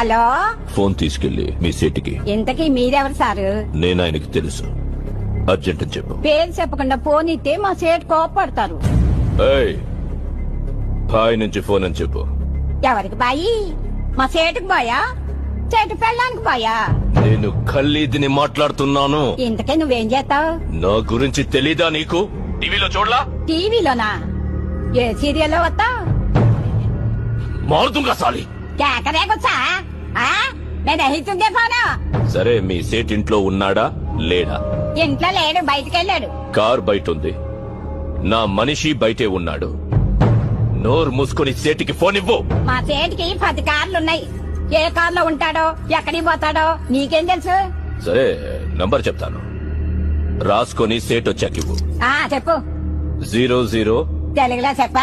Hello, phone తీసుకెళ్లి మీ సీటుకి. ఇంతకీ మీరెవరు సారు? నేను ఆయనకి తెలుసు. అర్జెంట్ అని చెప్పు. పేరు చెప్పకుండా ఫోన్ ఇస్తే మా సేటు కోపడతారు. ఏయ్, బాయ్ నుంచి ఫోన్ అని చెప్పు. ఎవరికి బాయి? మా సేటుకు బాయా? సేటు పెళ్ళానికి బాయా? నేను ఖల్లీదిని మాట్లాడుతున్నాను. ఇంతకీ నువ్వేం చేస్తావు? నా గురించి తెలీదా నీకు? టీవీలో చూడలా? టీవీలోనా? ఏ సీరియల్లో వస్తావు? మారుతుంగా సాలి. కేకరేకొచ్చా? నేను అహితుందే ఫోను. సరే, మీ సేట్ ఇంట్లో ఉన్నాడా లేడా? ఇంట్లో లేడు, బయటకెళ్ళాడు. కార్ బయట ఉంది. నా మనిషి బయటే ఉన్నాడు. నోరు మూసుకొని సేటికి ఫోన్ ఇవ్వు. మా సేటికి 10 కార్లున్నాయి. ఏ కార్లో ఉంటాడో, ఎక్కడికి పోతాడో నీకేం తెలుసు? సరే, నంబర్ చెప్తాను, రాసుకొని సేట్ వచ్చాకివ్వు. చెప్పు. 00. తెలుగులో చెప్ప.